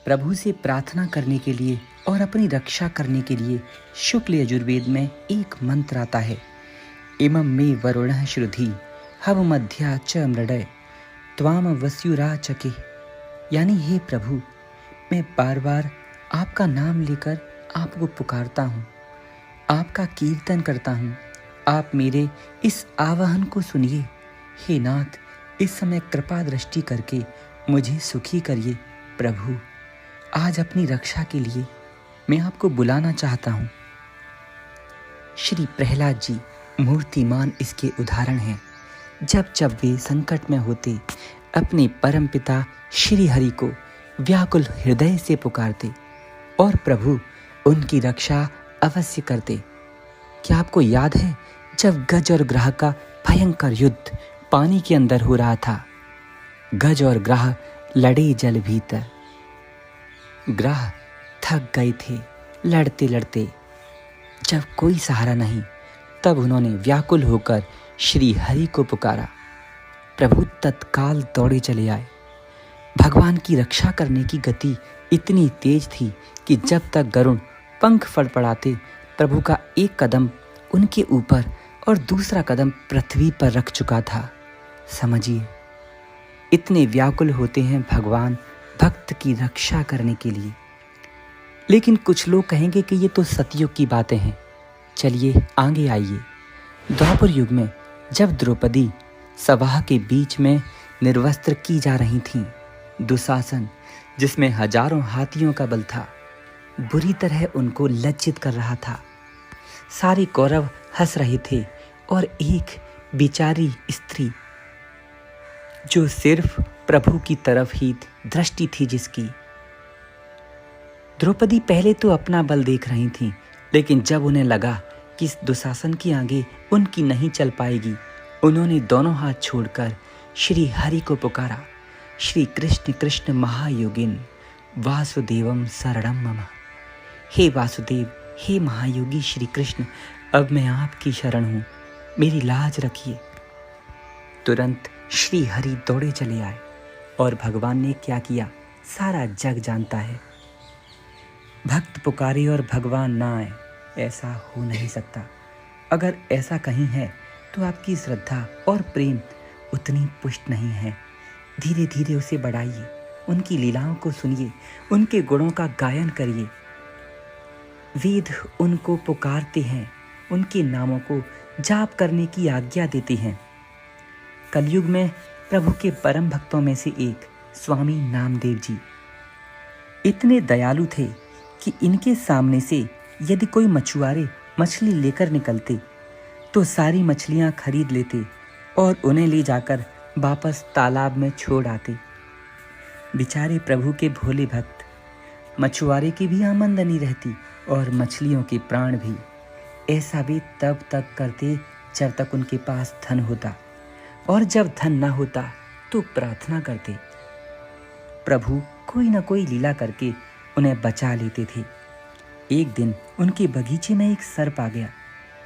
प्रभु से प्रार्थना करने के लिए और अपनी रक्षा करने के लिए शुक्ल यजुर्वेद में एक मंत्र आता है, इमं मे वरुणः श्रुधि हव मध्या च मृडय त्वाम वस्युराचके। यानी हे प्रभु, मैं बार बार आपका नाम लेकर आपको पुकारता हूँ, आपका कीर्तन करता हूँ। आप मेरे इस आवाहन को सुनिए। हे नाथ, इस समय कृपा दृष्टि करके मुझे सुखी करिए। प्रभु, आज अपनी रक्षा के लिए मैं आपको बुलाना चाहता हूँ। श्री प्रहलाद जी मूर्तिमान इसके उदाहरण हैं। जब जब वे संकट में होते, अपने परम पिता श्री हरि को व्याकुल हृदय से पुकारते और प्रभु उनकी रक्षा अवश्य करते। क्या आपको याद है जब गज और ग्राह का भयंकर युद्ध पानी के अंदर हो रहा था? गज और ग्राह लड़े जल भीतर। ग्राह थक गए थे लड़ते लड़ते। जब कोई सहारा नहीं, तब उन्होंने व्याकुल होकर श्री हरि को पुकारा। प्रभु तत्काल दौड़े चले आए। भगवान की रक्षा करने की गति इतनी तेज थी कि जब तक गरुड़ पंख फड़फड़ाते, प्रभु का एक कदम उनके ऊपर और दूसरा कदम पृथ्वी पर रख चुका था। समझिए, इतने व्याकुल होते हैं भगवान भक्त की रक्षा करने के लिए। लेकिन कुछ लोग कहेंगे कि ये तो सतयुग की बातें हैं। चलिए आगे आइए। द्वापर युग में जब द्रौपदी सभा के बीच में निर्वस्त्र की जा रही थीं, दुशासन, जिसमें हजारों हाथियों का बल था, बुरी तरह उनको लज्जित कर रहा था। सारे कौरव हंस रहे थे और एक बेचारी स्त्री, जो सिर्फ प्रभु की तरफ ही दृष्टि थी जिसकी। द्रौपदी पहले तो अपना बल देख रही थीं, लेकिन जब उन्हें लगा कि इस दुशासन की आगे उनकी नहीं चल पाएगी, उन्होंने दोनों हाथ छोड़कर श्री हरि को पुकारा, श्री कृष्ण कृष्ण महायोगिन वासुदेवम शरणम मम। हे वासुदेव, हे महायोगी श्री कृष्ण, अब मैं आपकी शरण हूँ, मेरी लाज रखिए। तुरंत श्री हरि दौड़े चले आए और भगवान ने क्या किया सारा जग जानता है। भक्त पुकारे और भगवान ना आए, ऐसा हो नहीं सकता। अगर ऐसा कहीं है तो आपकी श्रद्धा और प्रेम उतनी पुष्ट नहीं है। धीरे धीरे उसे बढ़ाइए, उनकी लीलाओं को सुनिए, उनके गुणों का गायन करिए। वेद उनको पुकारते हैं, उनके नामों को जाप करने की आज्ञा देते हैं। कलयुग में प्रभु के परम भक्तों में से एक स्वामी नामदेव जी इतने दयालु थे कि इनके सामने से यदि कोई मछुआरे मछली लेकर निकलते तो सारी मछलियां खरीद लेते और उन्हें ले जाकर वापस तालाब में छोड़ आते। बेचारे प्रभु के भोले भक्त, मछुआरे की भी आमदनी रहती और मछलियों के प्राण भी। ऐसा वे तब तक करते जब तक उनके पास धन होता, और जब धन ना होता तो प्रार्थना करते। प्रभु कोई ना कोई लीला करके उन्हें बचा लेते थे। एक दिन उनके बगीचे में एक सर्प आ गया।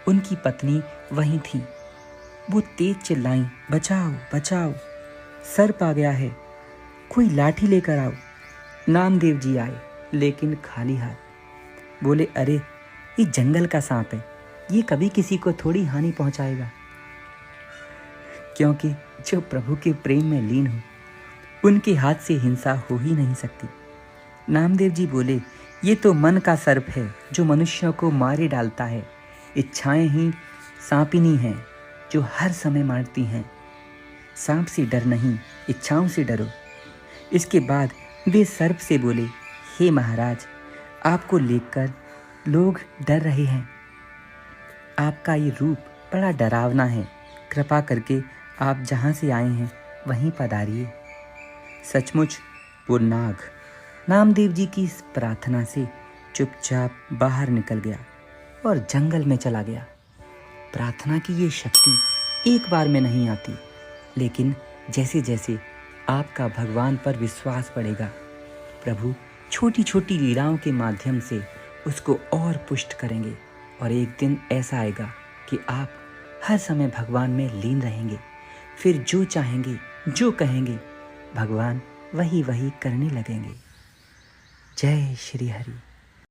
उनकी पत्नी वहीं थी। वो तेज चिल्लाई, बचाओ बचाओ, सर्प आ गया है, कोई लाठी लेकर आओ। नामदेव जी आए, लेकिन खाली हाथ। बोले, अरे ये जंगल का सांप है, ये कभी किसी को थोड़ी हानि पहुंचाएगा। क्योंकि जो प्रभु के प्रेम में लीन हो, उनके हाथ से हिंसा हो ही नहीं सकती। नामदेव जी बोले, ये तो मन का सर्प है जो मनुष्यों को मारे डालता है। इच्छाएं ही सांपिनी हैं जो हर समय मारती हैं। सांप से डर नहीं, इच्छाओं से डरो। इसके बाद वे सर्प से बोले, हे महाराज, आपको देखकर लोग डर रहे हैं। आपका ये रूप बड़ा डरावना है। कृपा करके आप जहाँ से आए हैं वहीं पधारिए। सचमुच वो नाग नामदेव जी की इस प्रार्थना से चुपचाप बाहर निकल गया और जंगल में चला गया। प्रार्थना की ये शक्ति एक बार में नहीं आती, लेकिन जैसे जैसे आपका भगवान पर विश्वास बढ़ेगा, प्रभु छोटी छोटी लीलाओं के माध्यम से उसको और पुष्ट करेंगे। और एक दिन ऐसा आएगा कि आप हर समय भगवान में लीन रहेंगे। फिर जो चाहेंगे, जो कहेंगे, भगवान वही वही करने लगेंगे। जय श्री हरि।